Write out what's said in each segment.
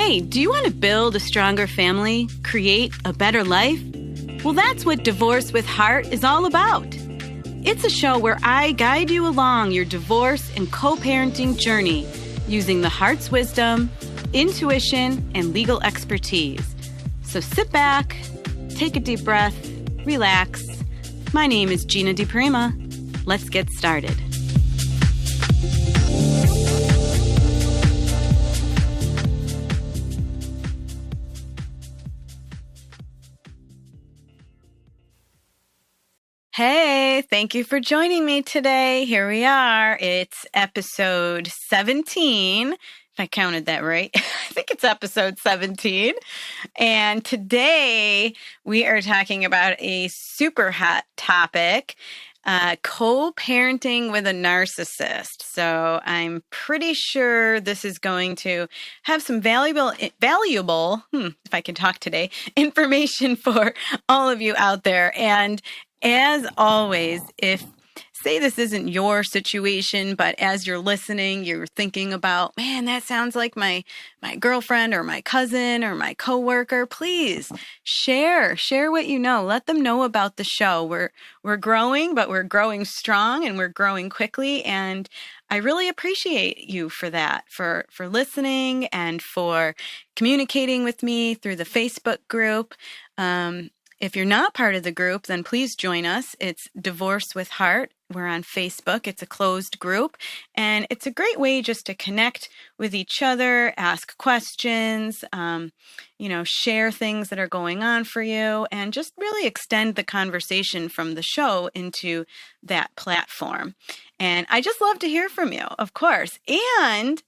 Hey, do you want to build a stronger family, create a better life? Well, that's what Divorce with Heart is all about. It's a show where I guide you along your divorce and co-parenting journey using the heart's wisdom, intuition, and legal expertise. So sit back, take a deep breath, relax. My name is Gina DiPrima. Let's get started. Hey, thank you for joining me today. Here we are. It's episode 17. If I counted that right, I think it's episode 17. And today we are talking about a super hot topic, co-parenting with a narcissist. So I'm pretty sure this is going to have some valuable, if I can talk today, information for all of you out there. And as always, say this isn't your situation, but as you're listening, you're thinking about, man, that sounds like my girlfriend or my cousin or my coworker, please share what you know. Let them know about the show. We're growing, but we're growing strong and we're growing quickly. And I really appreciate you for that, for listening and for communicating with me through the Facebook group. If you're not part of the group, then please join us. It's Divorce with Heart. We're on Facebook. It's a closed group, and it's a great way just to connect with each other, ask questions, share things that are going on for you, and just really extend the conversation from the show into that platform. And I just love to hear from you, of course. And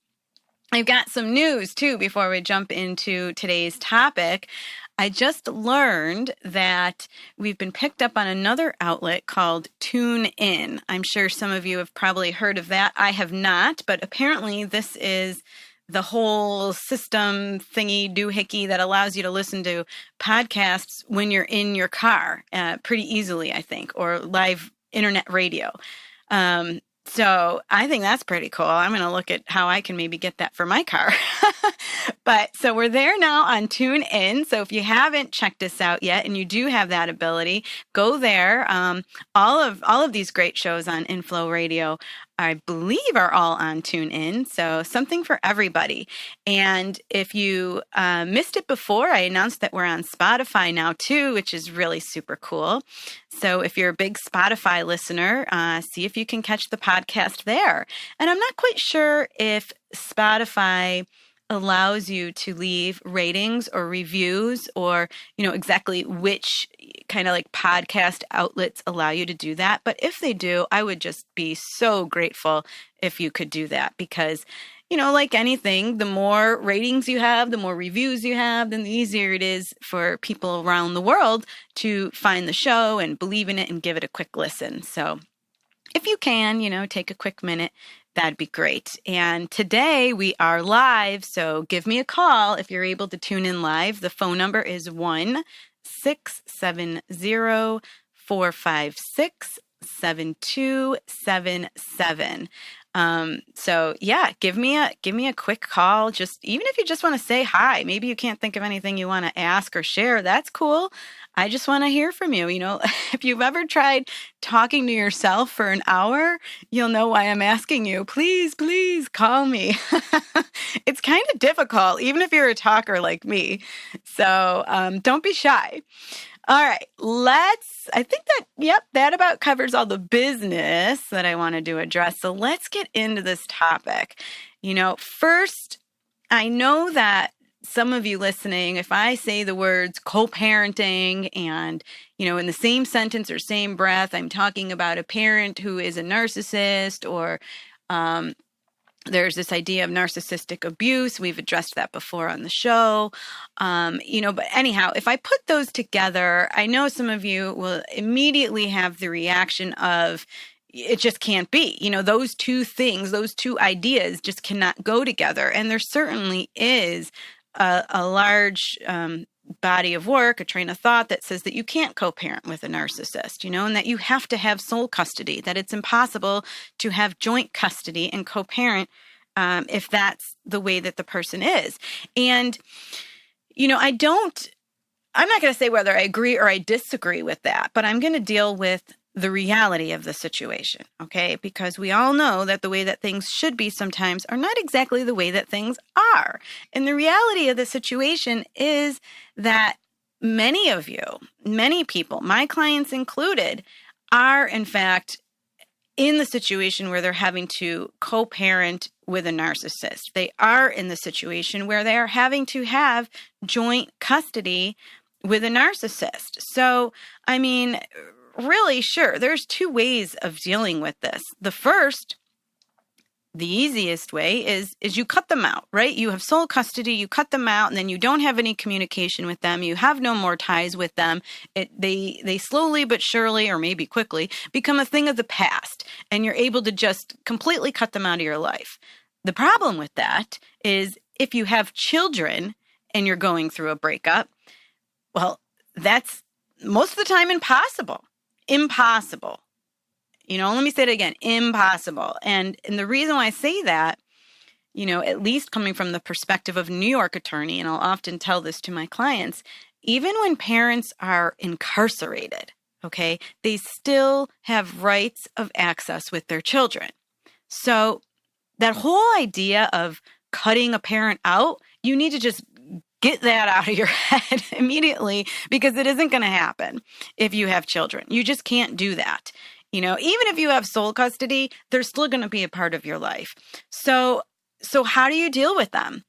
I've got some news, too, before we jump into today's topic. I just learned that we've been picked up on another outlet called TuneIn. I'm sure some of you have probably heard of that. I have not, but apparently this is the whole system thingy doohickey that allows you to listen to podcasts when you're in your car pretty easily, I think, or live internet radio. So I think that's pretty cool. I'm going to look at how I can maybe get that for my car. But so we're there now on TuneIn. So if you haven't checked us out yet and you do have that ability, go there. All of these great shows on Inflow Radio, I believe, are all on TuneIn. So something for everybody. And if you missed it before, I announced that we're on Spotify now too, which is really super cool. So if you're a big Spotify listener, see if you can catch the podcast there. And I'm not quite sure if Spotify allows you to leave ratings or reviews or, exactly which kind of like podcast outlets allow you to do that. But if they do, I would just be so grateful if you could do that because, like anything, the more ratings you have, the more reviews you have, then the easier it is for people around the world to find the show and believe in it and give it a quick listen. So if you can, take a quick minute, that'd be great. And today we are live, so give me a call if you're able to tune in live. The phone number is 1-670-456-7277. So yeah, give me a quick call. Just even if you just want to say hi, maybe you can't think of anything you want to ask or share. That's cool. I just want to hear from you. If you've ever tried talking to yourself for an hour, you'll know why I'm asking you. Please call me. It's kind of difficult, even if you're a talker like me. So don't be shy. All right, I think that about covers all the business that I wanted to address. So let's get into this topic. First, I know that some of you listening, if I say the words co-parenting and, in the same sentence or same breath, I'm talking about a parent who is a narcissist or, there's this idea of narcissistic abuse. We've addressed that before on the show. But anyhow, if I put those together, I know some of you will immediately have the reaction of, it just can't be. Those two things, those two ideas just cannot go together. And there certainly is a large body of work, a train of thought that says that you can't co-parent with a narcissist, and that you have to have sole custody, that it's impossible to have joint custody and co-parent if that's the way that the person is. And, I'm not going to say whether I agree or I disagree with that, but I'm going to deal with the reality of the situation, okay? Because we all know that the way that things should be sometimes are not exactly the way that things are. And the reality of the situation is that many of you, many people, my clients included, are in fact in the situation where they're having to co-parent with a narcissist. They are in the situation where they are having to have joint custody with a narcissist. So, really, sure, there's two ways of dealing with this. The first, the easiest way is you cut them out, right? You have sole custody, you cut them out, and then you don't have any communication with them. You have no more ties with them. They slowly but surely, or maybe quickly, become a thing of the past, and you're able to just completely cut them out of your life. The problem with that is if you have children and you're going through a breakup, well, that's most of the time impossible. Impossible. Let me say it again, impossible. And the reason why I say that, at least coming from the perspective of a New York attorney, and I'll often tell this to my clients, even when parents are incarcerated, okay, they still have rights of access with their children. So that whole idea of cutting a parent out, you need to just get that out of your head immediately, because it isn't going to happen if you have children. You just can't do that. Even if you have sole custody, they're still going to be a part of your life. So how do you deal with them?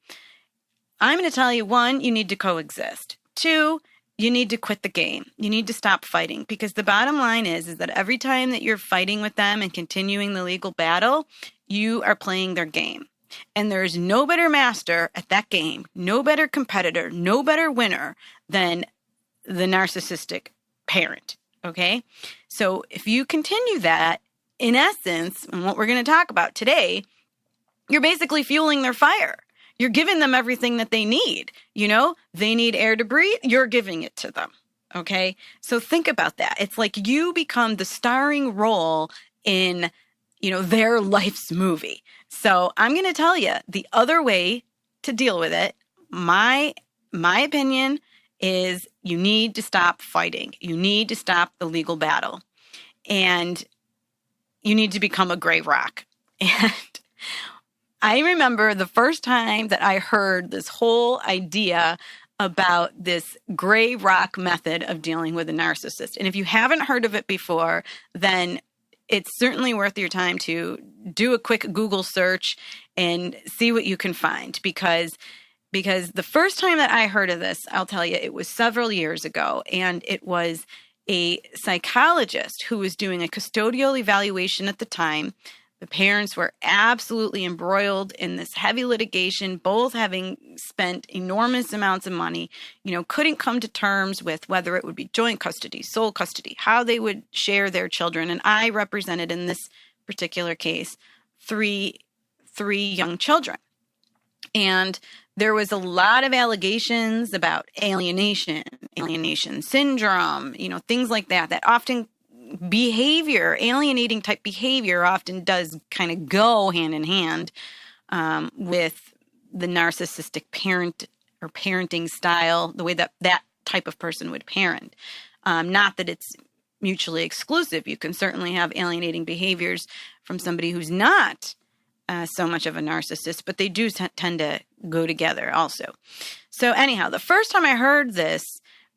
I'm going to tell you, 1, you need to coexist. 2, you need to quit the game. You need to stop fighting, because the bottom line is that every time that you're fighting with them and continuing the legal battle, you are playing their game. And there's no better master at that game, no better competitor, no better winner than the narcissistic parent, okay? So if you continue that, in essence, and what we're going to talk about today, you're basically fueling their fire. You're giving them everything that they need. They need air to breathe, you're giving it to them, okay? So think about that. It's like you become the starring role in their life's movie. So I'm going to tell you the other way to deal with it. My opinion is you need to stop fighting. You need to stop the legal battle. And you need to become a gray rock. And I remember the first time that I heard this whole idea about this gray rock method of dealing with a narcissist. And if you haven't heard of it before, then it's certainly worth your time to do a quick Google search and see what you can find, because the first time that I heard of this, I'll tell you, it was several years ago, and it was a psychologist who was doing a custodial evaluation at the time. The parents were absolutely embroiled in this heavy litigation, both having spent enormous amounts of money, couldn't come to terms with whether it would be joint custody, sole custody, how they would share their children. And I represented, in this particular case, three young children. And there was a lot of allegations about alienation syndrome, things like that often alienating type behavior often does kind of go hand in hand with the narcissistic parent or parenting style, the way that type of person would parent. Not that it's mutually exclusive. You can certainly have alienating behaviors from somebody who's not so much of a narcissist, but they do tend to go together also. So anyhow, the first time I heard this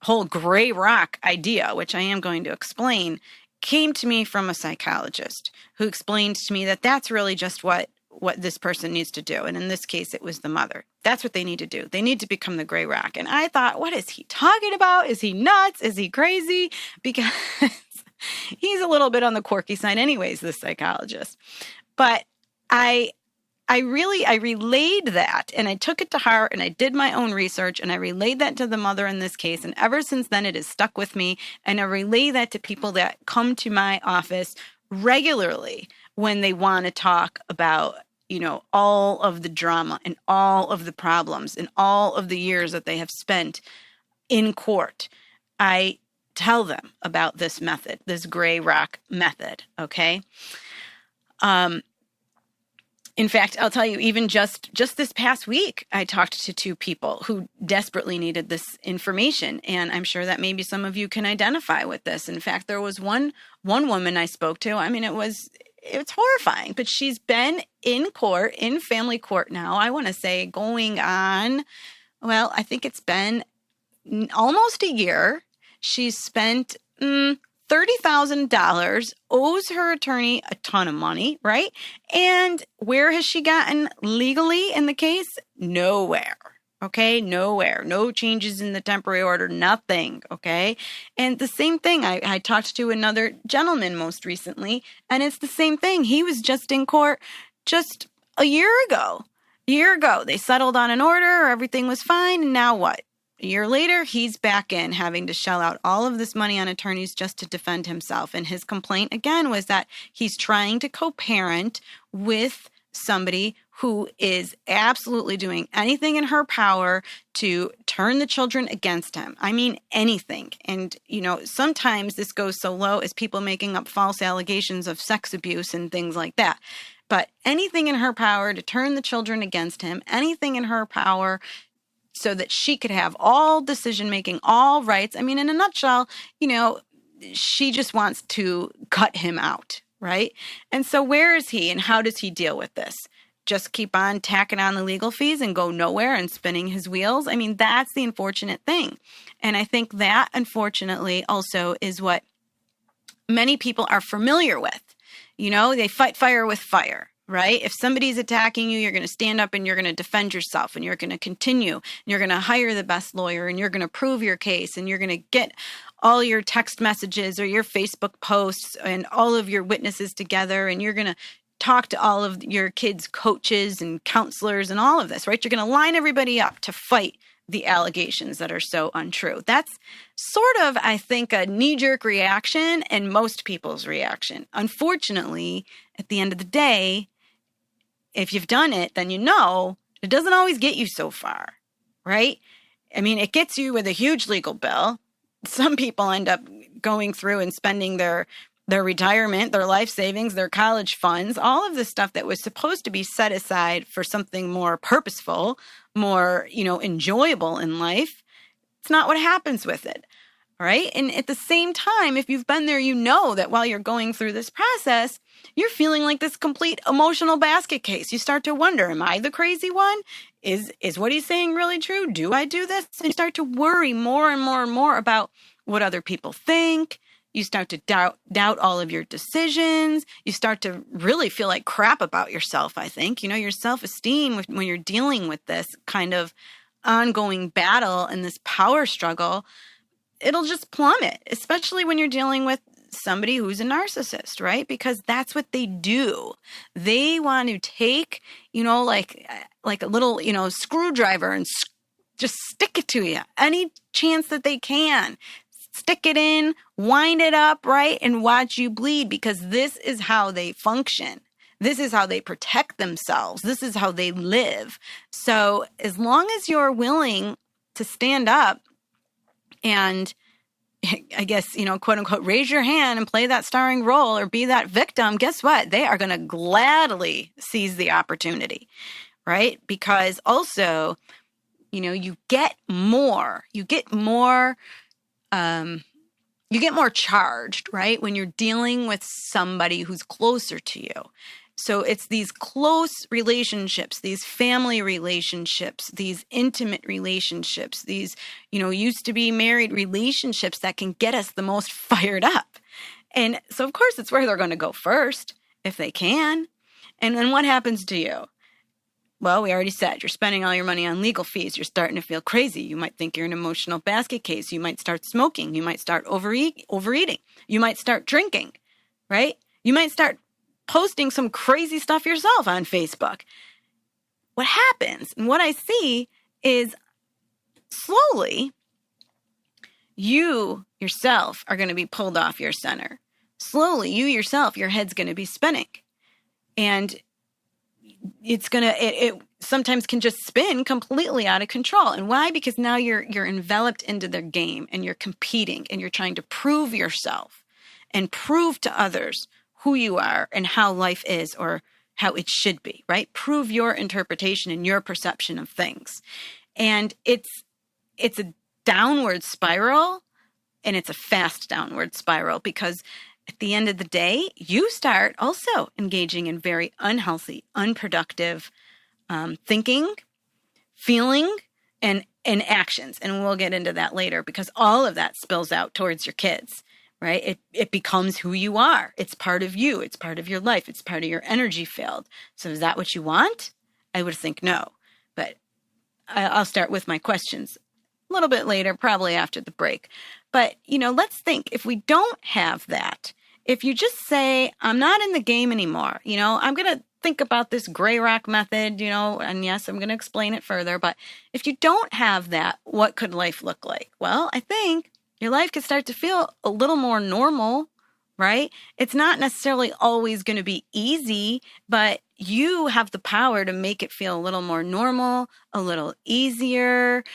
whole gray rock idea, which I am going to explain, came to me from a psychologist who explained to me that that's really just what this person needs to do. And in this case, it was the mother. That's what they need to do. They need to become the gray rock. And I thought, what is he talking about? Is he nuts? Is he crazy? Because he's a little bit on the quirky side anyways, this psychologist. But I relayed that, and I took it to heart, and I did my own research, and I relayed that to the mother in this case. And ever since then, it has stuck with me. And I relay that to people that come to my office regularly when they want to talk about, all of the drama and all of the problems and all of the years that they have spent in court. I tell them about this method, this gray rock method. Okay. In fact, I'll tell you, even just this past week, I talked to two people who desperately needed this information. And I'm sure that maybe some of you can identify with this. In fact, there was one woman I spoke to. I mean, it's horrifying, but she's been in court, in family court now, I want to say going on, well, I think it's been almost a year. She's spent $30,000, owes her attorney a ton of money, right? And where has she gotten legally in the case? Nowhere. Okay, nowhere. No changes in the temporary order, nothing. Okay. And the same thing, I talked to another gentleman most recently, and it's the same thing. He was just in court just a year ago. They settled on an order, everything was fine, and now what? A year later, he's back in having to shell out all of this money on attorneys just to defend himself. And his complaint, again, was that he's trying to co-parent with somebody who is absolutely doing anything in her power to turn the children against him. I mean, anything. And, sometimes this goes so low as people making up false allegations of sex abuse and things like that. But anything in her power to turn the children against him, anything in her power so that she could have all decision-making, all rights. I mean, in a nutshell, she just wants to cut him out, right? And so where is he and how does he deal with this? Just keep on tacking on the legal fees and go nowhere and spinning his wheels? I mean, that's the unfortunate thing. And I think that, unfortunately, also is what many people are familiar with. They fight fire with fire. Right? If somebody's attacking you, you're going to stand up and you're going to defend yourself and you're going to continue and you're going to hire the best lawyer and you're going to prove your case and you're going to get all your text messages or your Facebook posts and all of your witnesses together and you're going to talk to all of your kids' coaches and counselors and all of this, right? You're going to line everybody up to fight the allegations that are so untrue. That's sort of, I think, a knee-jerk reaction and most people's reaction. Unfortunately, at the end of the day, if you've done it, then it doesn't always get you so far, right? I mean, it gets you with a huge legal bill. Some people end up going through and spending their retirement, their life savings, their college funds, all of the stuff that was supposed to be set aside for something more purposeful, more, enjoyable in life. It's not what happens with it, right? And at the same time, if you've been there, that while you're going through this process, you're feeling like this complete emotional basket case. You start to wonder, am I the crazy one? Is what he's saying really true? Do I do this? And you start to worry more and more and more about what other people think. You start to doubt all of your decisions. You start to really feel like crap about yourself, I think. Your self-esteem when you're dealing with this kind of ongoing battle and this power struggle, it'll just plummet, especially when you're dealing with somebody who's a narcissist, right? Because that's what they do. They want to take, like a little, screwdriver and just stick it to you any chance that they can. Stick it in, wind it up, right? And watch you bleed because this is how they function. This is how they protect themselves. This is how they live. So as long as you're willing to stand up and I guess, quote unquote, raise your hand and play that starring role or be that victim, guess what? They are going to gladly seize the opportunity, right? Because also, you get more charged, right? When you're dealing with somebody who's closer to you. So it's these close relationships, these family relationships, these intimate relationships, these, used to be married relationships that can get us the most fired up. And so, of course, it's where they're going to go first if they can. And then what happens to you? Well, we already said you're spending all your money on legal fees. You're starting to feel crazy. You might think you're an emotional basket case. You might start smoking. You might start overeating. You might start drinking, right? You might start posting some crazy stuff yourself on Facebook. What happens and what I see is slowly you yourself are going to be pulled off your center. Slowly, you yourself, your head's going to be spinning. And it's going to, it sometimes can just spin completely out of control. And why? Because now you're enveloped into their game and you're competing and you're trying to prove yourself and prove to others who you are and how life is, or how it should be, right? Prove your interpretation and your perception of things. And it's a downward spiral, and it's a fast downward spiral, because at the end of the day, you start also engaging in very unhealthy, unproductive thinking, feeling, and actions. And we'll get into that later, because all of that spills out towards your kids, right? It becomes who you are. It's part of you. It's part of your life. It's part of your energy field. So is that what you want? I would think no. But I'll start with my questions a little bit later, probably after the break. But, let's think, if we don't have that, if you just say, I'm not in the game anymore, I'm going to think about this gray rock method, and yes, I'm going to explain it further. But if you don't have that, what could life look like? Well, I think your life could start to feel a little more normal, right? It's not necessarily always going to be easy, but you have the power to make it feel a little more normal, a little easier.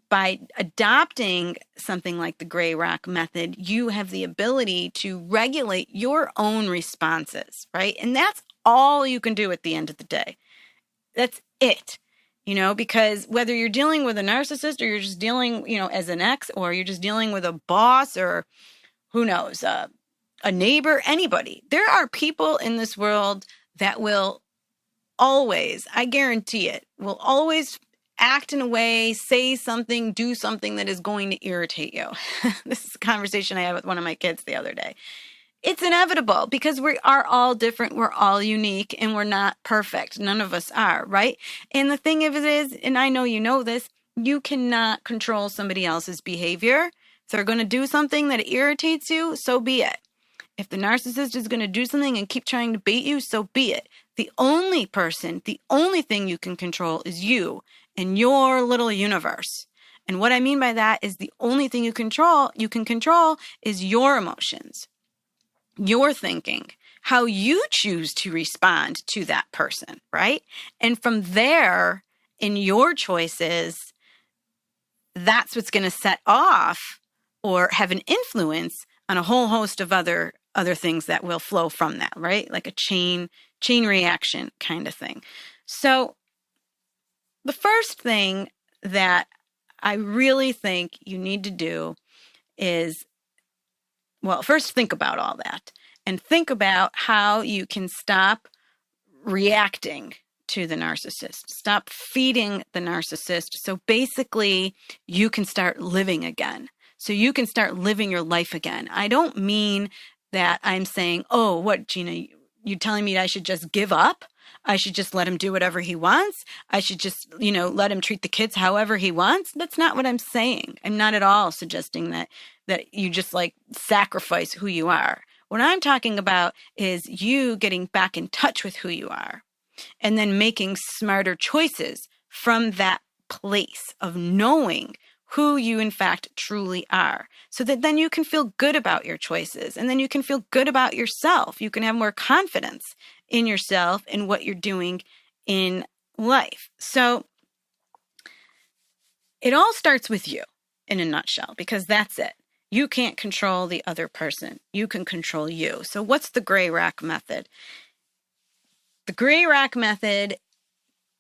By adopting something like the gray rock method, you have the ability to regulate your own responses, right? And that's all you can do at the end of the day. That's it. Because whether you're dealing with a narcissist, or you're just dealing, as an ex, or you're just dealing with a boss, or who knows, a neighbor, anybody, there are people in this world that will always, I guarantee it, will always act in a way, say something, do something that is going to irritate you. This is a conversation I had with one of my kids the other day. It's inevitable, because we are all different. We're all unique, and we're not perfect. None of us are, right? And the thing of it is, and I know you know this, you cannot control somebody else's behavior. If they're going to do something that irritates you, so be it. If the narcissist is going to do something and keep trying to bait you, so be it. The only thing you can control is you and your little universe. And what I mean by that is the only thing you can control is your emotions, your thinking, how you choose to respond to that person, right? And from there, in your choices, that's what's going to set off or have an influence on a whole host of other things that will flow from that, right? Like a chain reaction kind of thing. So the first thing that I really think you need to do is, well, first think about all that and think about how you can stop reacting to the narcissist. Stop feeding the narcissist. So basically, you can start living again. So you can start living your life again. I don't mean that I'm saying, oh, what, Gina, you telling me I should just give up? I should just let him do whatever he wants. I should just, let him treat the kids however he wants. That's not what I'm saying. I'm not at all suggesting that you just sacrifice who you are. What I'm talking about is you getting back in touch with who you are and then making smarter choices from that place of knowing who you in fact truly are, so that then you can feel good about your choices, and then you can feel good about yourself. You can have more confidence in yourself and what you're doing in life. So it all starts with you in a nutshell, because that's it. You can't control the other person. You can control you. So what's the gray rock method? The gray rock method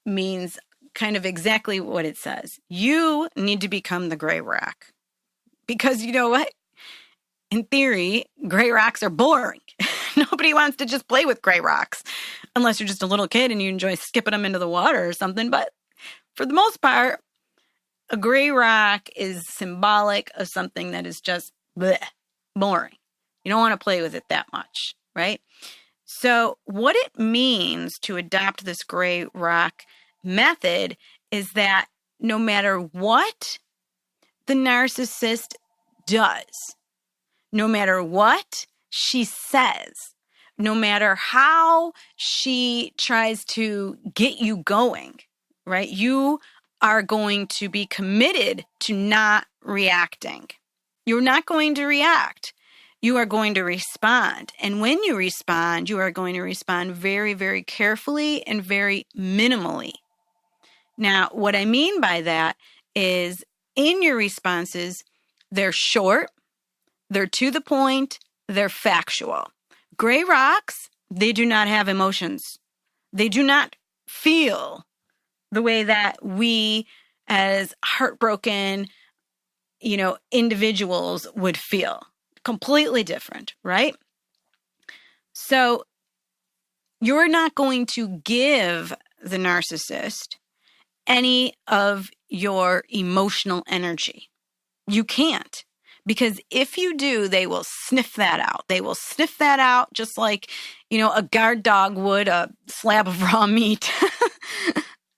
means kind of exactly what it says. You need to become the gray rock, because you know what? In theory, gray rocks are boring. Nobody wants to just play with gray rocks unless you're just a little kid and you enjoy skipping them into the water or something. But for the most part, a gray rock is symbolic of something that is just bleh, boring. You don't want to play with it that much, right? So what it means to adopt this gray rock method is that no matter what the narcissist does, no matter what she says, no matter how she tries to get you going, right? You are going to be committed to not reacting. You're not going to react. You are going to respond. And when you respond, you are going to respond very, very carefully and very minimally. Now, what I mean by that is in your responses, they're short, they're to the point, they're factual. Gray rocks They do not have emotions. They do not feel the way that we as heartbroken, individuals would feel. Completely different, right? So you're not going to give the narcissist any of your emotional energy. You can't. Because if you do, they will sniff that out. They will sniff that out just like, a guard dog would a slab of raw meat.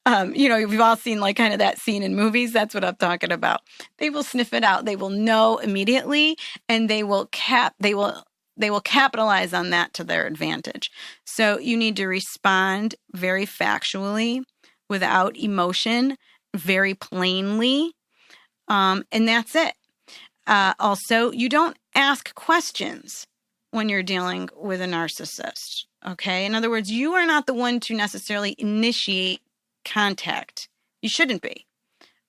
We've all seen like kind of that scene in movies. That's what I'm talking about. They will sniff it out. They will know immediately, and they will capitalize on that to their advantage. So you need to respond very factually, without emotion, very plainly, and that's it. Also, you don't ask questions when you're dealing with a narcissist, okay? In other words, you are not the one to necessarily initiate contact. You shouldn't be,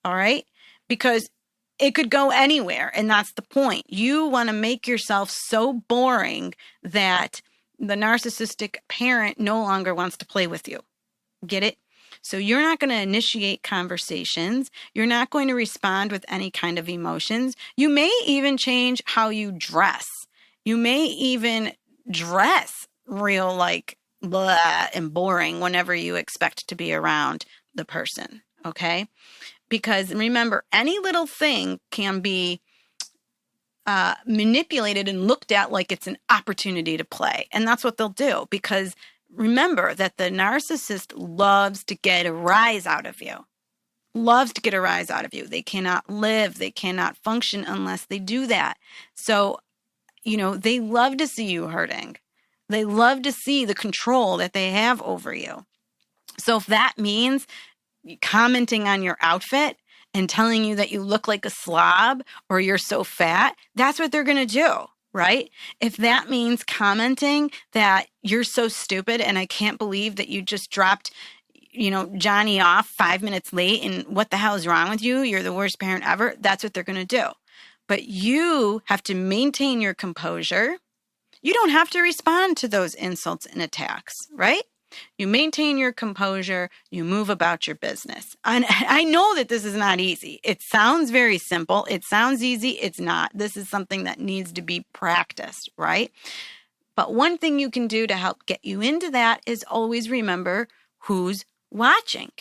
all right? Because it could go anywhere, and that's the point. You want to make yourself so boring that the narcissistic parent no longer wants to play with you. Get it? So you're not going to initiate conversations. You're not going to respond with any kind of emotions. You may even change how you dress. You may even dress real like blah and boring whenever you expect to be around the person, okay? Because remember, any little thing can be manipulated and looked at like it's an opportunity to play. And that's what they'll do, because remember that the narcissist loves to get a rise out of you. Loves to get a rise out of you. They cannot live, they cannot function unless they do that. So, they love to see you hurting. They love to see the control that they have over you. So if that means commenting on your outfit and telling you that you look like a slob or you're so fat, that's what they're going to do. Right? If that means commenting that you're so stupid and I can't believe that you just dropped, Johnny off 5 minutes late and what the hell is wrong with you? You're the worst parent ever. That's what they're going to do. But you have to maintain your composure. You don't have to respond to those insults and attacks, right? You maintain your composure, you move about your business. And I know that this is not easy. It sounds very simple. It sounds easy. It's not. This is something that needs to be practiced, right? But one thing you can do to help get you into that is always remember who's watching,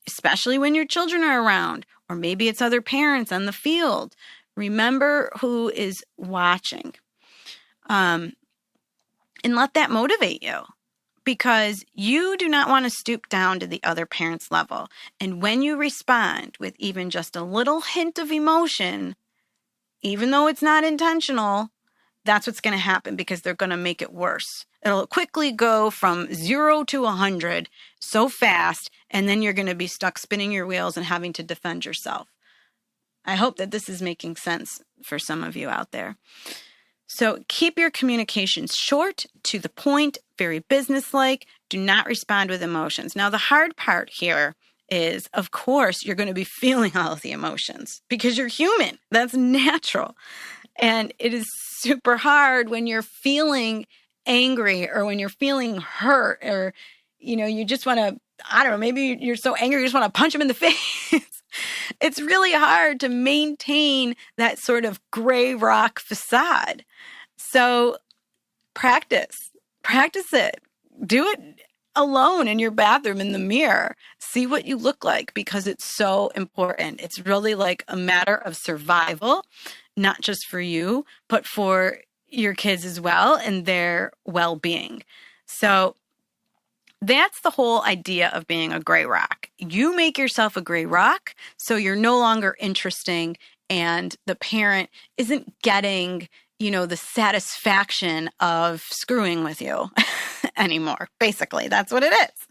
especially when your children are around, or maybe it's other parents on the field. Remember who is watching, and let that motivate you. Because you do not want to stoop down to the other parent's level. And when you respond with even just a little hint of emotion, even though it's not intentional, that's what's going to happen, because they're going to make it worse. It'll quickly go from 0 to 100 so fast, and then you're going to be stuck spinning your wheels and having to defend yourself. I hope that this is making sense for some of you out there. So keep your communications short, to the point, very businesslike. Do not respond with emotions. Now, the hard part here is, of course, you're going to be feeling all of the emotions because you're human. That's natural. And it is super hard when you're feeling angry or when you're feeling hurt or, you just want to, I don't know, maybe you're so angry you just want to punch them in the face. It's really hard to maintain that sort of gray rock facade. So practice it. Do it alone in your bathroom in the mirror. See what you look like, because it's so important. It's really like a matter of survival, not just for you, but for your kids as well and their well-being. So that's the whole idea of being a gray rock. You make yourself a gray rock so you're no longer interesting and the parent isn't getting, the satisfaction of screwing with you anymore. Basically, that's what it is.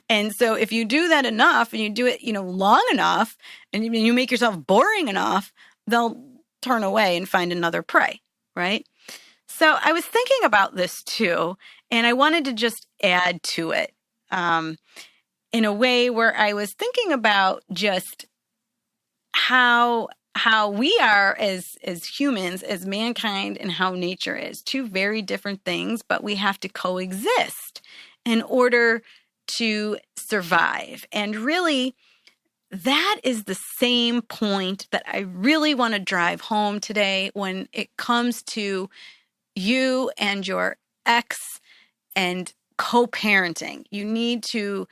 And so if you do that enough and you do it, long enough and you make yourself boring enough, they'll turn away and find another prey, right? So I was thinking about this too, and I wanted to just add to it in a way where I was thinking about just how how we are as humans, as mankind, and how nature is. Two very different things, but we have to coexist in order to survive. And really, that is the same point that I really want to drive home today when it comes to you and your ex and co-parenting. You need to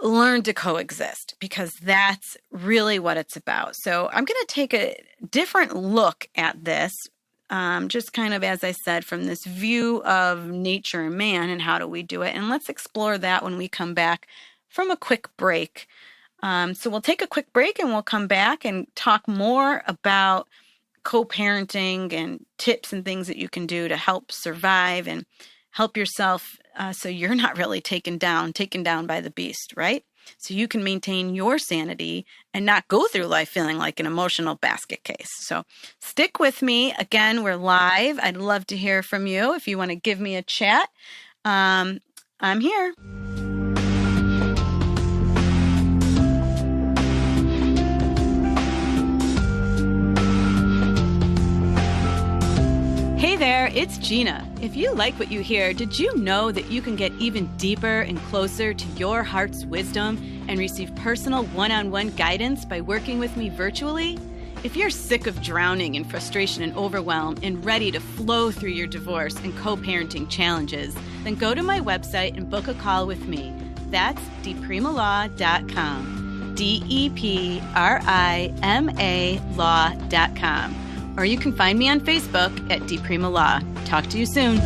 learn to coexist because that's really what it's about. So I'm going to take a different look at this, just kind of, as I said, from this view of nature and man and how do we do it. And let's explore that when we come back from a quick break. So we'll take a quick break and we'll come back and talk more about co-parenting and tips and things that you can do to help survive and help yourself so you're not really taken down by the beast, right? So you can maintain your sanity and not go through life feeling like an emotional basket case. So stick with me. Again, we're live. I'd love to hear from you. If you want to give me a chat, I'm here. Hey there, it's Gina. If you like what you hear, did you know that you can get even deeper and closer to your heart's wisdom and receive personal one-on-one guidance by working with me virtually? If you're sick of drowning in frustration and overwhelm and ready to flow through your divorce and co-parenting challenges, then go to my website and book a call with me. That's deprima.com, DEPRIMA law.com. Or you can find me on Facebook at Deprima Law. Talk to you soon.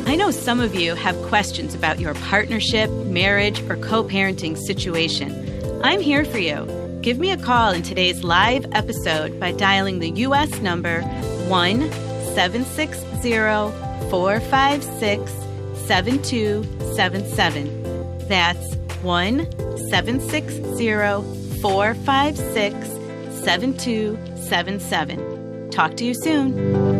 I know some of you have questions about your partnership, marriage, or co-parenting situation. I'm here for you. Give me a call in today's live episode by dialing the U.S. number 1-760-456-7277. That's 1-760-456-7277. Talk to you soon.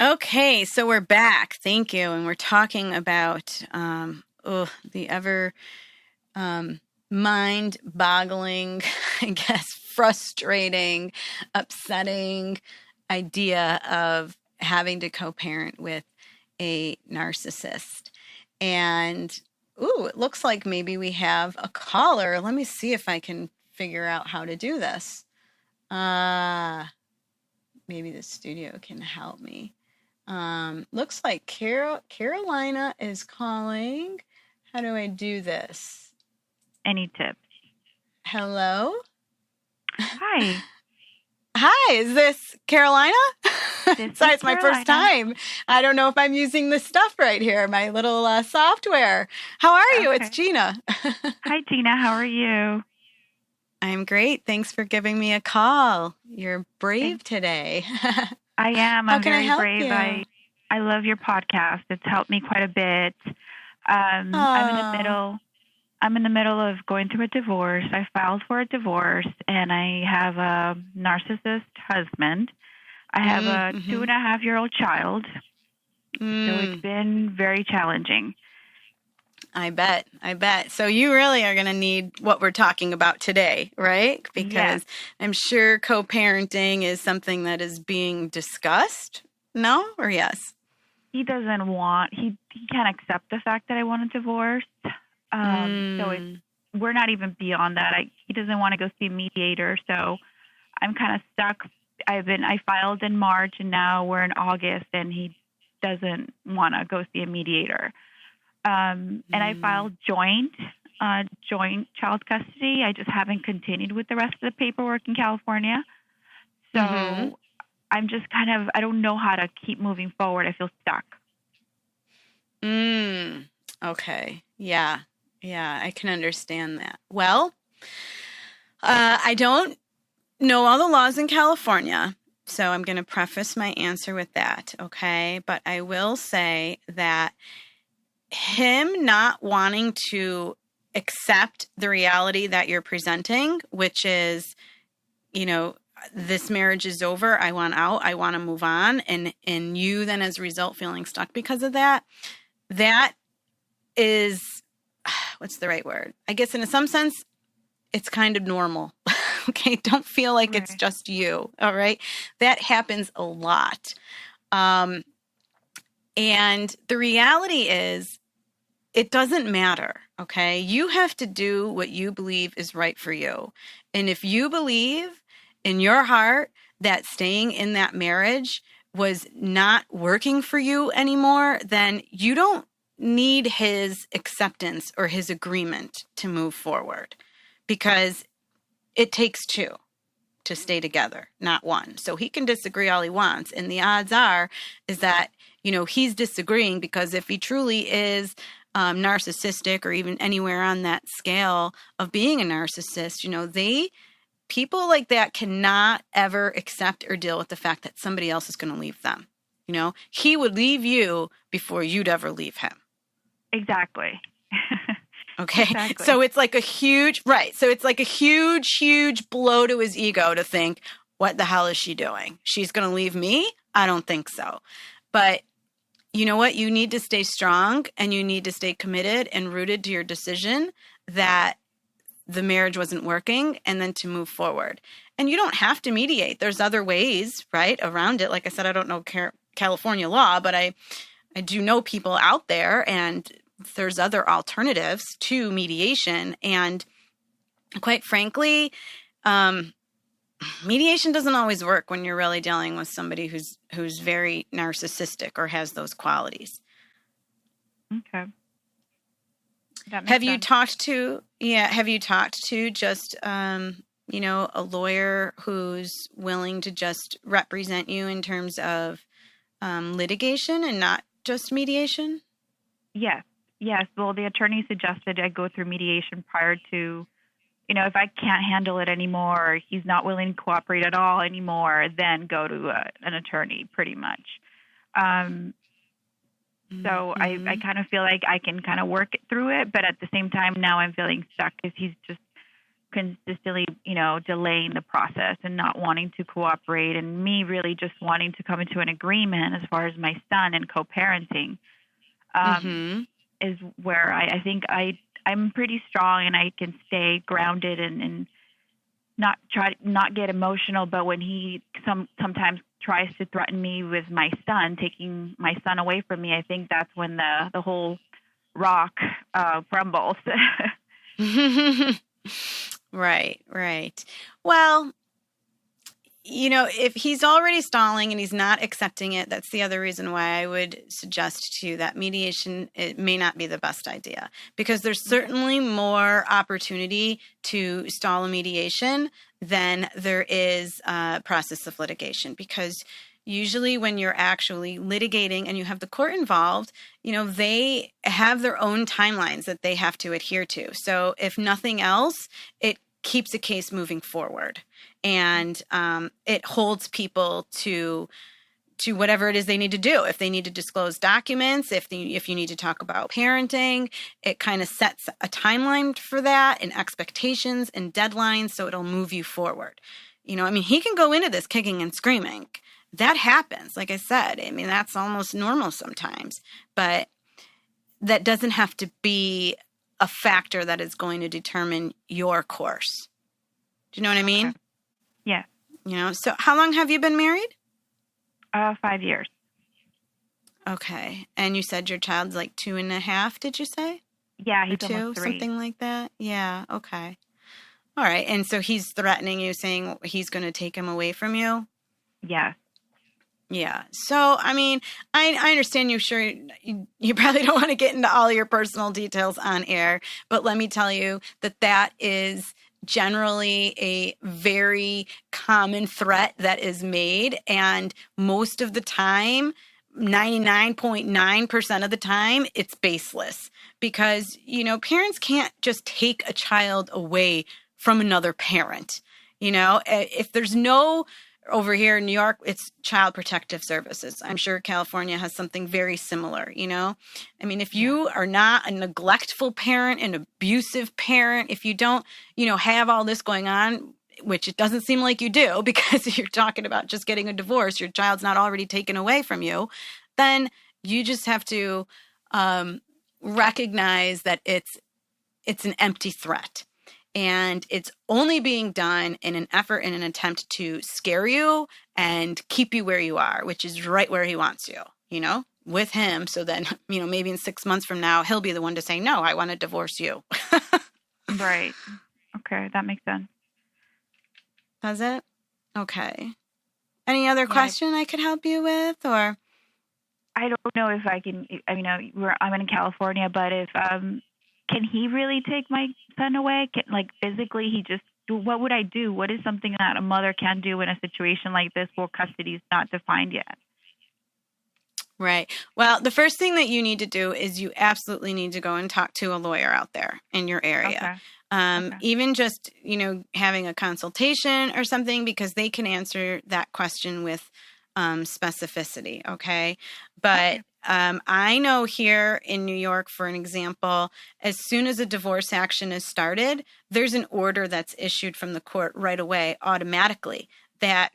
Okay, so we're back. Thank you. And we're talking about the ever mind-boggling, I guess, frustrating, upsetting idea of having to co-parent with a narcissist. And, it looks like maybe we have a caller. Let me see if I can figure out how to do this. Maybe the studio can help me. Looks like Carolina is calling. How do I do this? Any tips? Hello? Hi. Hi, is this Carolina? Sorry, it's my first time. I don't know if I'm using this stuff right here, my little software. How are you? It's Gina. Hi, Gina. How are you? I'm great. Thanks for giving me a call. You're brave today. I am. I'm very brave. You? I love your podcast. It's helped me quite a bit. I'm in the middle of going through a divorce. I filed for a divorce, and I have a narcissist husband. I have a 2.5-year-old child. So it's been very challenging. I bet. So you really are going to need what we're talking about today, right? Because yes. I'm sure co-parenting is something that is being discussed. No or yes? He can't accept the fact that I want a divorce. So we're not even beyond that. He doesn't want to go see a mediator. So I'm kind of stuck. I filed in March and now we're in August and he doesn't want to go see a mediator. And I filed joint child custody. I just haven't continued with the rest of the paperwork in California. So I'm just I don't know how to keep moving forward. I feel stuck. Okay. Yeah, I can understand that. Well, I don't know all the laws in California. So I'm going to preface my answer with that, okay? But I will say that him not wanting to accept the reality that you're presenting, which is, this marriage is over. I want out. I want to move on. And you then as a result feeling stuck because of that, that is, what's the right word? I guess in some sense, it's kind of normal. Okay. Don't feel like it's just you. All right. That happens a lot. And the reality is it doesn't matter. Okay. You have to do what you believe is right for you. And if you believe in your heart that staying in that marriage was not working for you anymore, then you don't need his acceptance or his agreement to move forward, because it takes two to stay together, not one. So he can disagree all he wants. And the odds are is that, he's disagreeing because if he truly is narcissistic or even anywhere on that scale of being a narcissist, people like that cannot ever accept or deal with the fact that somebody else is going to leave them. He would leave you before you'd ever leave him. Exactly. Okay. Exactly. So it's like a huge, right. So it's like a huge, huge blow to his ego to think, what the hell is she doing? She's going to leave me? I don't think so. But you know what? You need to stay strong and you need to stay committed and rooted to your decision that the marriage wasn't working and then to move forward. And you don't have to mediate. There's other ways, right, around it. Like I said, I don't know California law, but I do know people out there, and there's other alternatives to mediation. And quite frankly, mediation doesn't always work when you're really dealing with somebody who's very narcissistic or has those qualities. Okay. Have you talked to just, a lawyer who's willing to just represent you in terms of litigation and not just mediation? Yes. Well, the attorney suggested I go through mediation prior to, if I can't handle it anymore, or he's not willing to cooperate at all anymore, then go to an attorney pretty much. So I kind of feel like I can kind of work through it, but at the same time now I'm feeling stuck because he's just consistently, delaying the process and not wanting to cooperate, and me really just wanting to come into an agreement as far as my son and co-parenting is where I think I'm pretty strong and I can stay grounded and not get emotional. But when he sometimes tries to threaten me with my son, taking my son away from me, I think that's when the whole rock crumbles. Right. Well, if he's already stalling and he's not accepting it, that's the other reason why I would suggest to you that mediation, it may not be the best idea, because there's certainly more opportunity to stall a mediation than there is a process of litigation, because usually when you're actually litigating and you have the court involved, they have their own timelines that they have to adhere to. So if nothing else, it keeps a case moving forward, and it holds people to whatever it is they need to do. If they need to disclose documents, if you need to talk about parenting, it kind of sets a timeline for that and expectations and deadlines, so it'll move you forward. He can go into this kicking and screaming. That happens. Like I said, that's almost normal sometimes, but that doesn't have to be a factor that is going to determine your course. Do you know what I mean? Okay. Yeah. So how long have you been married? 5 years. Okay. And you said your child's like 2.5, did you say? Yeah, he's 2, almost 3. something like that? Yeah, okay. All right. And so he's threatening you, saying he's going to take him away from you? Yeah. Yeah. So, I understand you probably don't want to get into all your personal details on air, but let me tell you that is generally a very common threat that is made. And most of the time, 99.9% of the time, it's baseless, because, parents can't just take a child away from another parent. If there's no over here in New York, it's Child Protective Services. I'm sure California has something very similar, you know? I mean, if you are not a neglectful parent, an abusive parent, if you don't, you know, have all this going on, which it doesn't seem like you do because you're talking about just getting a divorce, your child's not already taken away from you, then you just have to recognize that it's an empty threat. And it's only being done in an effort and an attempt to scare you and keep you where you are, which is right where he wants you, you know, with him. So then, you know, maybe in 6 months from now, he'll be the one to say, no, I want to divorce you. Right. Okay. That makes sense. Does it? Okay. Any other question I could help you with, or? I don't know if I can, I mean, I'm in California, but if, can he really take my son away? Like physically, what would I do? What is something that a mother can do in a situation like this where custody is not defined yet? Right. Well, the first thing that you need to do is you absolutely need to go and talk to a lawyer out there in your area. Okay. Even just, you know, having a consultation or something, because they can answer that question with specificity. Okay. But I know here in New York, for an example, as soon as a divorce action is started, there's an order that's issued from the court right away automatically that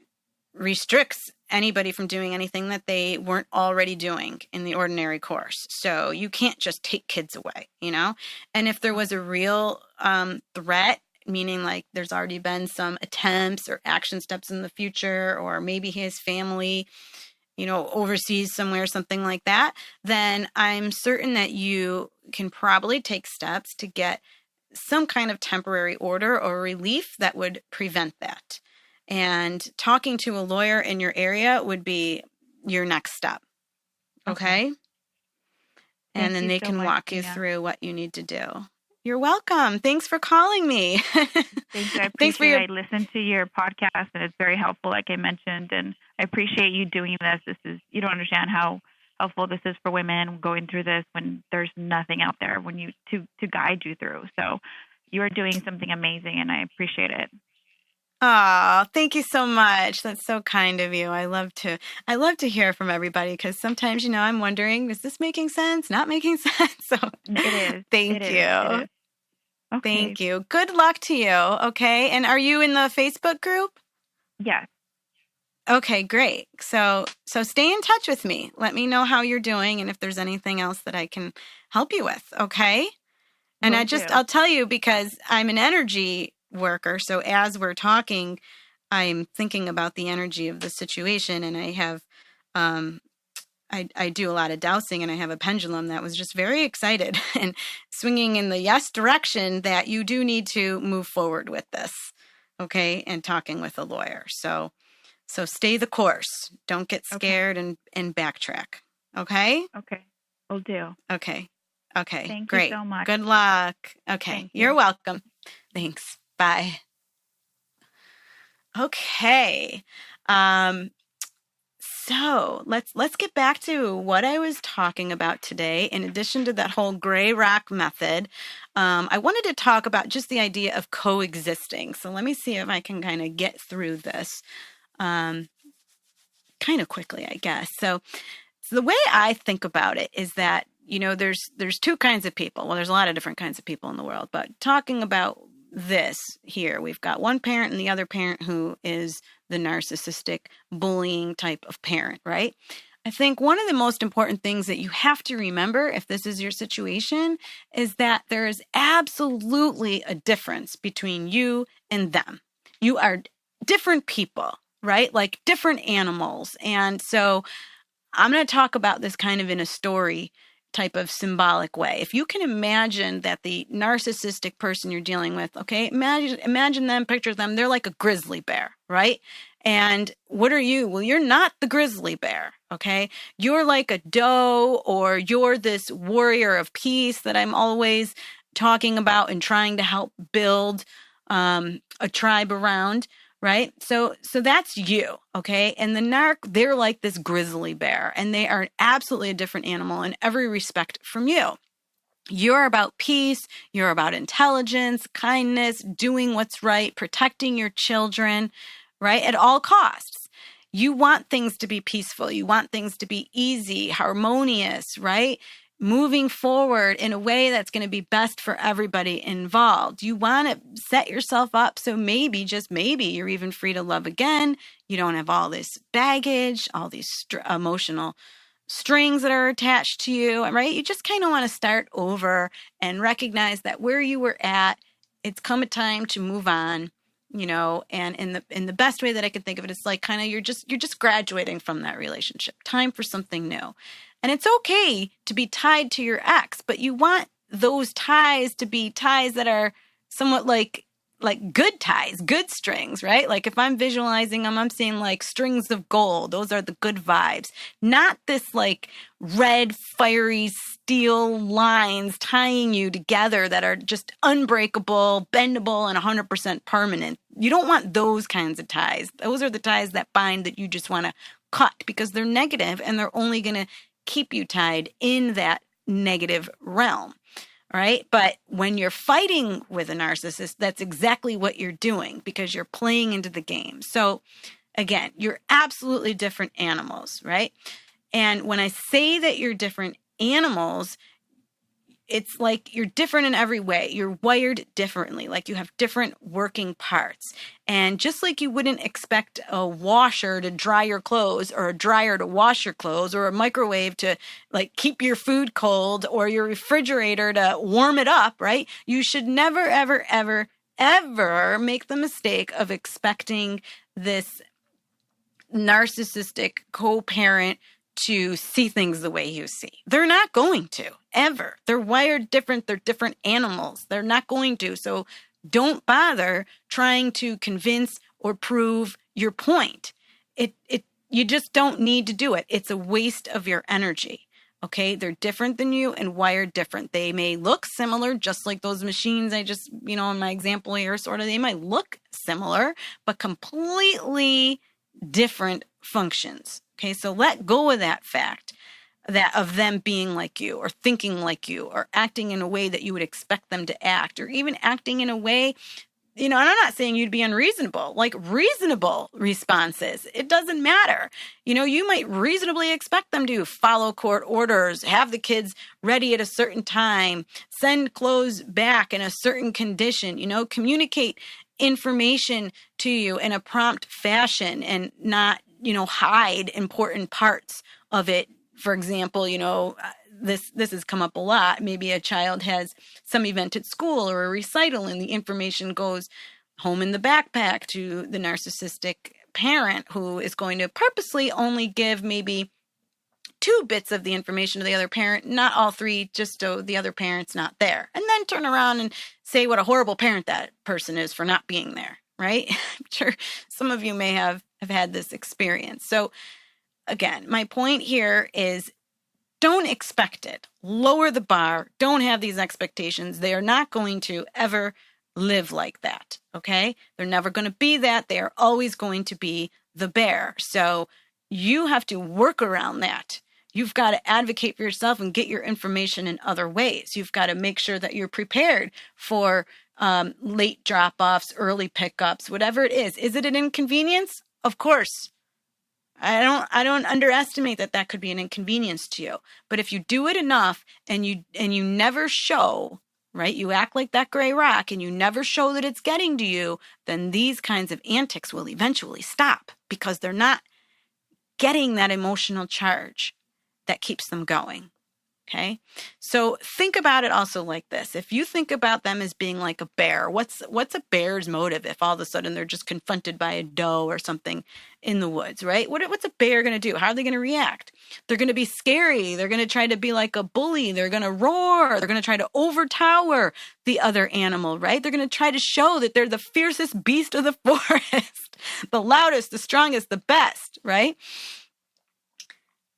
restricts anybody from doing anything that they weren't already doing in the ordinary course. So you can't just take kids away, you know? And if there was a real threat, meaning like there's already been some attempts or action steps in the future, or maybe his family, you know, overseas somewhere, something like that, then I'm certain that you can probably take steps to get some kind of temporary order or relief that would prevent that. And talking to a lawyer in your area would be your next step. Okay? And then they can walk you through what you need to do. You're welcome. Thanks for calling me. Thank you. I appreciate it. I listened to your podcast, and it's very helpful, like I mentioned, and I appreciate you doing this. You don't understand how helpful this is for women going through this when there's nothing out there to guide you through. So you are doing something amazing, and I appreciate it. Oh, thank you so much. That's so kind of you. I love to hear from everybody, because sometimes, you know, I'm wondering, is this making sense? Not making sense? So it is. Thank you. It is. Okay. Thank you. Good luck to you. Okay. And are you in the Facebook group? Yes. Okay, great. So stay in touch with me. Let me know how you're doing and if there's anything else that I can help you with. Okay. And I'll tell you, because I'm an energy worker. So as we're talking, I'm thinking about the energy of the situation, and I have, I do a lot of dowsing, and I have a pendulum that was just very excited and swinging in the yes direction that you do need to move forward with this. Okay. And talking with a lawyer. So stay the course. Don't get scared and backtrack. Okay. Okay. Will do. Okay. Thank Great. you so much. Good luck. Okay. You're welcome. Thanks. Bye. Okay. So let's get back to what I was talking about today. In addition to that whole gray rock method, I wanted to talk about just the idea of coexisting. So let me see if I can kind of get through this kind of quickly, I guess. So the way I think about it is that, you know, there's two kinds of people. Well, there's a lot of different kinds of people in the world, but talking about this here, we've got one parent and the other parent who is the narcissistic bullying type of parent, right? I think one of the most important things that you have to remember if this is your situation is that there is absolutely a difference between you and them. You are different people, right? Like different animals. And so I'm going to talk about this kind of in a story type of symbolic way. If you can imagine that the narcissistic person you're dealing with, okay, imagine them, picture them, they're like a grizzly bear, right? And what are you? Well, you're not the grizzly bear, okay? You're like a doe, or you're this warrior of peace that I'm always talking about and trying to help build a tribe around, right? So that's you, okay? And the narc, they're like this grizzly bear, and they are absolutely a different animal in every respect from you. You're about peace, you're about intelligence, kindness, doing what's right, protecting your children, right? At all costs. You want things to be peaceful. You want things to be easy, harmonious, right? Moving forward in a way that's going to be best for everybody involved. You want to set yourself up so maybe, just maybe, you're even free to love again. You don't have all this baggage, all these emotional strings that are attached to you, right? You just kind of want to start over and recognize that where you were at, it's come a time to move on, and in the best way that I can think of it, it's like kind of you're just graduating from that relationship. Time for something new. And it's okay to be tied to your ex, but you want those ties to be ties that are somewhat like good ties, good strings, right? Like if I'm visualizing them, I'm seeing like strings of gold. Those are the good vibes, not this like red, fiery steel lines tying you together that are just unbreakable, bendable, and 100% permanent. You don't want those kinds of ties. Those are the ties that bind that you just want to cut because they're negative and they're only going to keep you tied in that negative realm. Right? But when you're fighting with a narcissist, that's exactly what you're doing because you're playing into the game. So again, you're absolutely different animals, right? And when I say that you're different animals, it's like you're different in every way. You're wired differently. Like you have different working parts. And just like you wouldn't expect a washer to dry your clothes or a dryer to wash your clothes or a microwave to like keep your food cold or your refrigerator to warm it up, right? You should never, ever, ever, ever make the mistake of expecting this narcissistic co-parent to see things the way you see. They're not going to, ever. They're wired different. They're different animals. They're not going to. So don't bother trying to convince or prove your point. You just don't need to do it. It's a waste of your energy. Okay? They're different than you and wired different. They may look similar, just like those machines I just, in my example here, sort of, they might look similar, but completely different functions. Okay, so let go of that fact that of them being like you or thinking like you or acting in a way that you would expect them to act or even acting in a way, and I'm not saying you'd be unreasonable, like reasonable responses. It doesn't matter. You might reasonably expect them to follow court orders, have the kids ready at a certain time, send clothes back in a certain condition, communicate information to you in a prompt fashion and not hide important parts of it. For example, this has come up a lot. Maybe a child has some event at school or a recital and the information goes home in the backpack to the narcissistic parent who is going to purposely only give maybe 2 bits of the information to the other parent, not all 3, just so the other parent's not there. And then turn around and say what a horrible parent that person is for not being there, right? I'm sure some of you may have had this experience. So again, my point here is don't expect it. Lower the bar. Don't have these expectations. They are not going to ever live like that. Okay? They're never going to be that. They are always going to be the bear. So you have to work around that. You've got to advocate for yourself and get your information in other ways. You've got to make sure that you're prepared for late drop-offs, early pickups, whatever it is. Is it an inconvenience? Of course. I don't underestimate that could be an inconvenience to you. But if you do it enough and you never show, right? You act like that gray rock and you never show that it's getting to you, then these kinds of antics will eventually stop because they're not getting that emotional charge that keeps them going. Okay. So think about it also like this. If you think about them as being like a bear, what's a bear's motive if all of a sudden they're just confronted by a doe or something in the woods, right? What's a bear going to do? How are they going to react? They're going to be scary. They're going to try to be like a bully. They're going to roar. They're going to try to overtower the other animal, right? They're going to try to show that they're the fiercest beast of the forest, the loudest, the strongest, the best, right?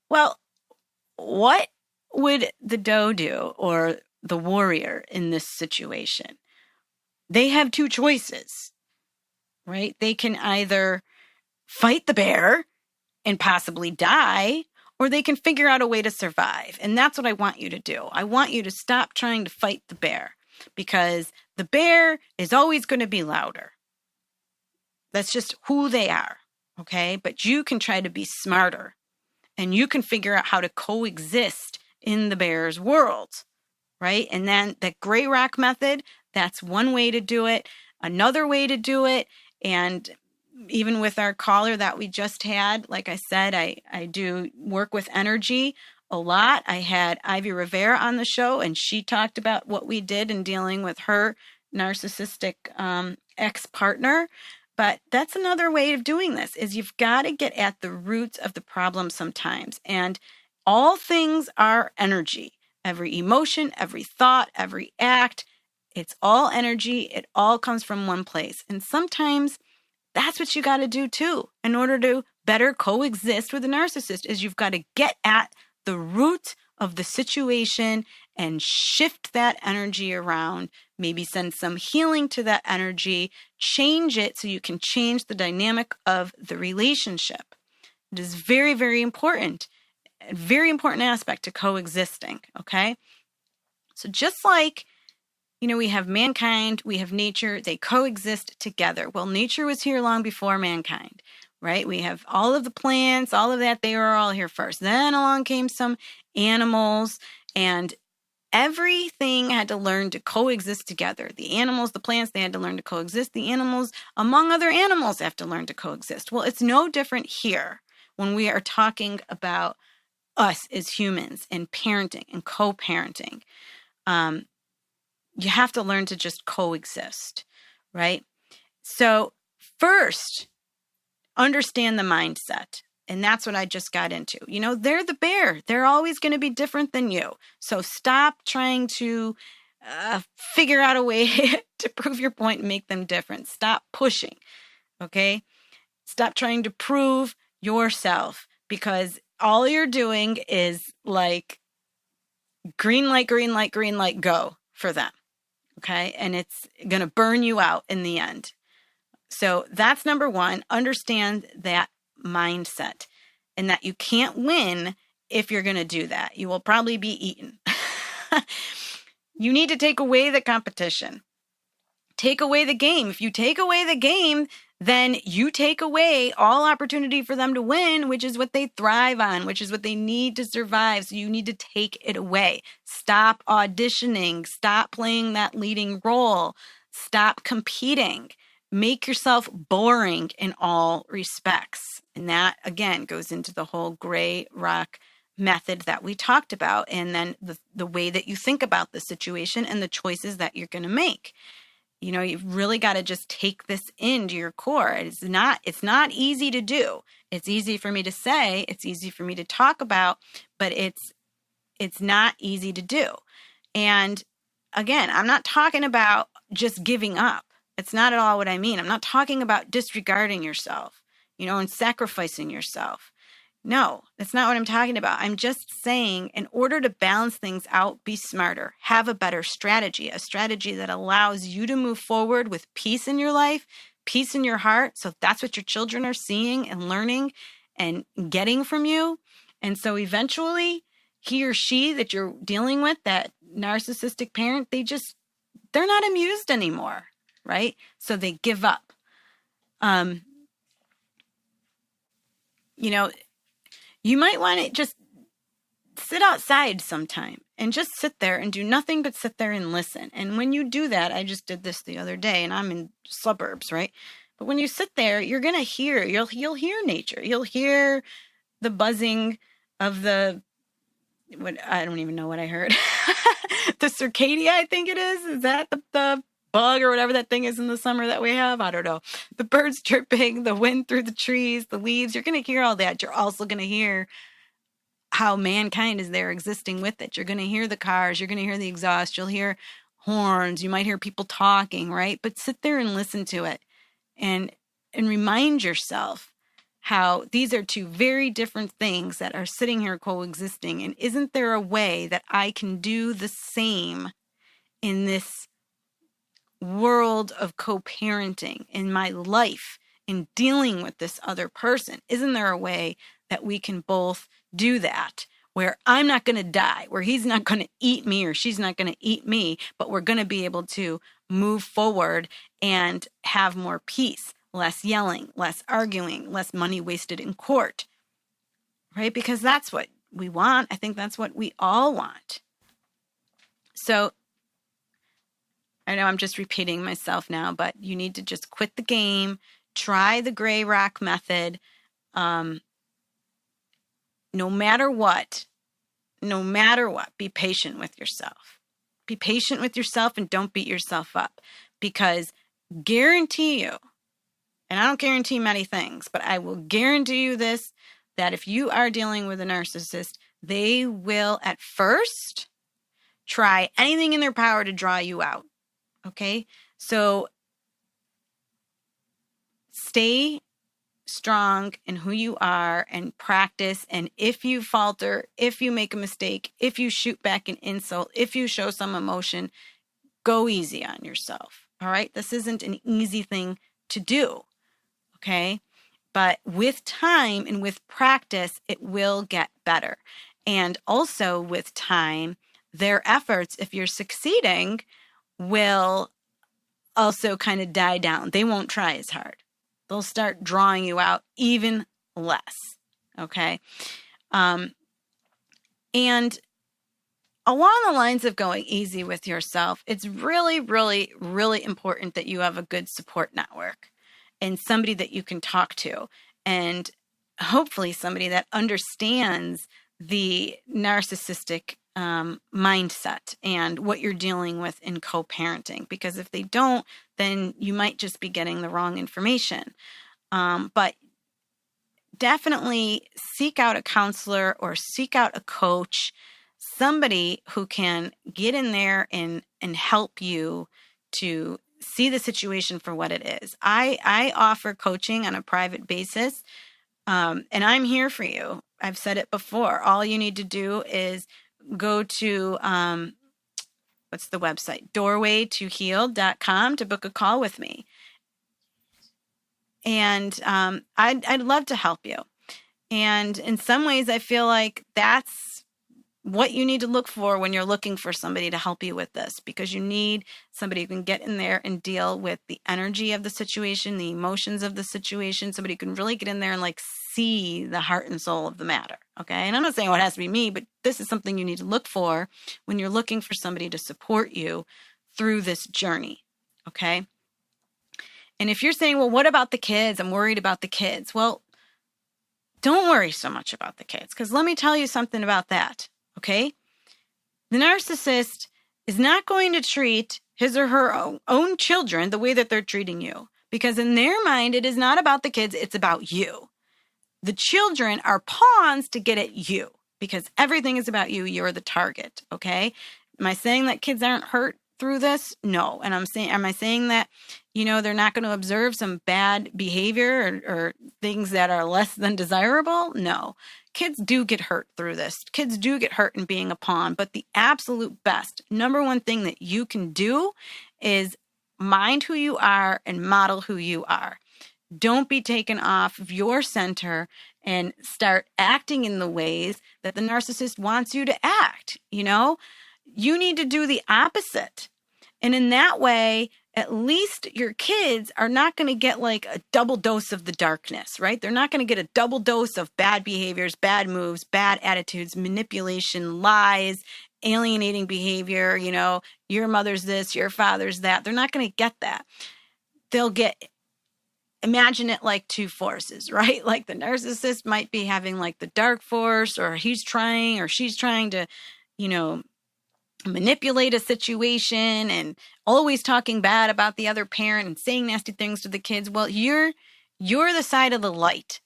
Well, what would the doe do or the warrior in this situation? They have 2 choices, right? They can either fight the bear and possibly die, or they can figure out a way to survive. And that's what I want you to do. I want you to stop trying to fight the bear because the bear is always going to be louder. That's just who they are. okay? But you can try to be smarter, and you can figure out how to coexist in the bear's world, right? And then the gray rock method, that's one way to do it. Another way to do it, and even with our caller that we just had, like I said, I do work with energy a lot. I had Ivy Rivera on the show, and she talked about what we did in dealing with her narcissistic ex-partner. But that's another way of doing this, is you've got to get at the roots of the problem sometimes. And all things are energy. Every emotion, every thought, every act, it's all energy. It all comes from one place. And sometimes that's what you got to do too in order to better coexist with a narcissist, is you've got to get at the root of the situation and shift that energy around, maybe send some healing to that energy, change it so you can change the dynamic of the relationship. It is very, very important, a very important aspect to coexisting, okay? So just like, we have mankind, we have nature, they coexist together. Well, nature was here long before mankind, right? We have all of the plants, all of that, they were all here first. Then along came some animals, and everything had to learn to coexist together. The animals, the plants, they had to learn to coexist. The animals, among other animals, have to learn to coexist. Well, it's no different here when we are talking about us as humans and parenting and co-parenting. You have to learn to just coexist, right? So first, understand the mindset. And that's what I just got into. They're the bear. They're always going to be different than you. So stop trying to figure out a way to prove your point and make them different. Stop pushing, okay? Stop trying to prove yourself, because all you're doing is like green light, green light, green light, go for them, okay? And it's going to burn you out in the end. So that's number one. Understand that mindset, and that you can't win if you're going to do that. You will probably be eaten. You need to take away the competition. Take away the game. If you take away the game, then you take away all opportunity for them to win, which is what they thrive on, which is what they need to survive. So you need to take it away. Stop auditioning. Stop playing that leading role. Stop competing. Make yourself boring in all respects. And that, again, goes into the whole gray rock method that we talked about, and then the way that you think about the situation and the choices that you're going to make. You've really got to just take this into your core. It's not easy to do. It's easy for me to say, it's easy for me to talk about, but it's not easy to do. And again, I'm not talking about just giving up. It's not at all what I mean. I'm not talking about disregarding yourself, and sacrificing yourself. No, that's not what I'm talking about. I'm just saying, in order to balance things out, be smarter, have a better strategy, a strategy that allows you to move forward with peace in your life, peace in your heart. So that's what your children are seeing and learning and getting from you. And so eventually, he or she that you're dealing with, that narcissistic parent, they're not amused anymore. Right? So they give up. You might want to just sit outside sometime and just sit there and do nothing but sit there and listen. And when you do that, I just did this the other day, and I'm in suburbs, right? But when you sit there, you're going to hear, you'll hear nature. You'll hear the buzzing of I don't even know what I heard. The circadia, I think it is. Is that the bug or whatever that thing is in the summer that we have? I don't know. The birds chirping, the wind through the trees, the leaves. You're going to hear all that. You're also going to hear how mankind is there existing with it. You're going to hear the cars. You're going to hear the exhaust. You'll hear horns. You might hear people talking, right? But sit there and listen to it and remind yourself how these are two very different things that are sitting here coexisting. And isn't there a way that I can do the same in this world of co-parenting, in my life, in dealing with this other person? Isn't there a way that we can both do that, where I'm not going to die, where he's not going to eat me or she's not going to eat me, but we're going to be able to move forward and have more peace? less yelling, less arguing, less money wasted in court, right? Because that's what we want. I think that's what we all want. So I know I'm just repeating myself now, but you need to just quit the game, try the gray rock method. No matter what, be patient with yourself. Be patient with yourself and don't beat yourself up, because guarantee you, and I don't guarantee many things, but I will guarantee you this, that if you are dealing with a narcissist, they will at first try anything in their power to draw you out. Okay? So stay strong in who you are and practice. And if you falter, if you make a mistake, if you shoot back an insult, if you show some emotion, go easy on yourself. All right? This isn't an easy thing to do. Okay? But with time and with practice, it will get better. And also with time, their efforts, if you're succeeding, will also kind of die down. They won't try as hard. They'll start drawing you out even less. Okay? And along the lines of going easy with yourself, it's really, really, really important that you have a good support network and somebody that you can talk to, and hopefully somebody that understands the narcissistic mindset and what you're dealing with in co-parenting. Because if they don't, then you might just be getting the wrong information. But definitely seek out a counselor or seek out a coach, somebody who can get in there and help you to see the situation for what it is. I offer coaching on a private basis, and I'm here for you. I've said it before. All you need to do is go to, what's the website? doorwaytoheal.com to book a call with me. And I'd love to help you. And in some ways, I feel like that's what you need to look for when you're looking for somebody to help you with this, because you need somebody who can get in there and deal with the energy of the situation, the emotions of the situation, somebody who can really get in there and like see the heart and soul of the matter. Okay. And I'm not saying it has to be me, but this is something you need to look for when you're looking for somebody to support you through this journey. Okay. And if you're saying, well, what about the kids? I'm worried about the kids. Well, don't worry so much about the kids, because let me tell you something about that. Okay? The narcissist is not going to treat his or her own children the way that they're treating you, because in their mind, it is not about the kids, it's about you. The children are pawns to get at you, because everything is about you. You're the target. Okay? Am I saying that kids aren't hurt through this? No. And am I saying that, they're not going to observe some bad behavior or things that are less than desirable? No. Kids do get hurt through this. Kids do get hurt in being a pawn, but the absolute best, number one thing that you can do is mind who you are and model who you are. Don't be taken off of your center and start acting in the ways that the narcissist wants you to act. You need to do the opposite. And in that way, at least your kids are not going to get like a double dose of the darkness, right? They're not going to get a double dose of bad behaviors, bad moves, bad attitudes, manipulation, lies, alienating behavior. Your mother's this, your father's that. They're not going to get that. They'll imagine it like two forces, right? Like the narcissist might be having like the dark force, or she's trying to, manipulate a situation and always talking bad about the other parent and saying nasty things to the kids. Well, you're the side of the light.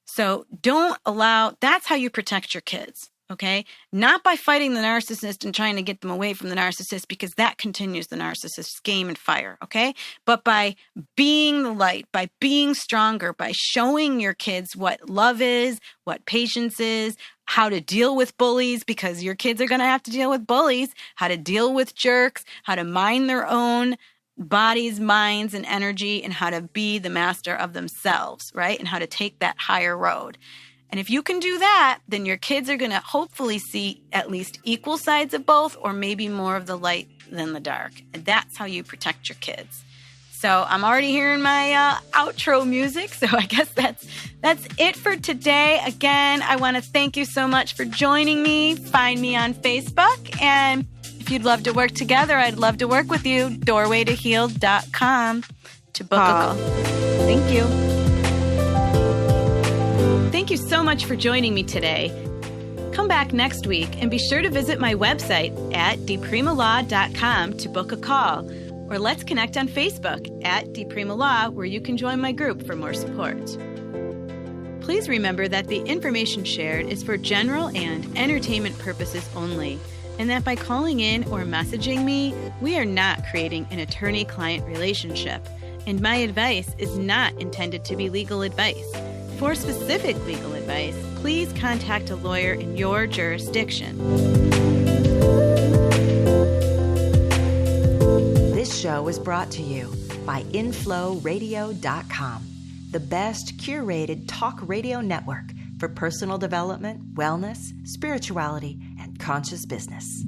So that's how you protect your kids. Okay. Not by fighting the narcissist and trying to get them away from the narcissist, because that continues the narcissist's game and fire. Okay. But by being the light, by being stronger, by showing your kids what love is, what patience is, how to deal with bullies, because your kids are going to have to deal with bullies, how to deal with jerks, how to mind their own bodies, minds, and energy, and how to be the master of themselves, right? And how to take that higher road. And if you can do that, then your kids are going to hopefully see at least equal sides of both, or maybe more of the light than the dark. And that's how you protect your kids. So I'm already hearing my outro music. So I guess that's it for today. Again, I want to thank you so much for joining me. Find me on Facebook. And if you'd love to work together, I'd love to work with you. doorwaytoheal.com to book a call. Thank you. Thank you so much for joining me today. Come back next week and be sure to visit my website at dpremalaw.com to book a call. Or let's connect on Facebook at dpremalaw, where you can join my group for more support. Please remember that the information shared is for general and entertainment purposes only, and that by calling in or messaging me, we are not creating an attorney-client relationship, and my advice is not intended to be legal advice. For specific legal advice, please contact a lawyer in your jurisdiction. This show is brought to you by InflowRadio.com, the best curated talk radio network for personal development, wellness, spirituality, and conscious business.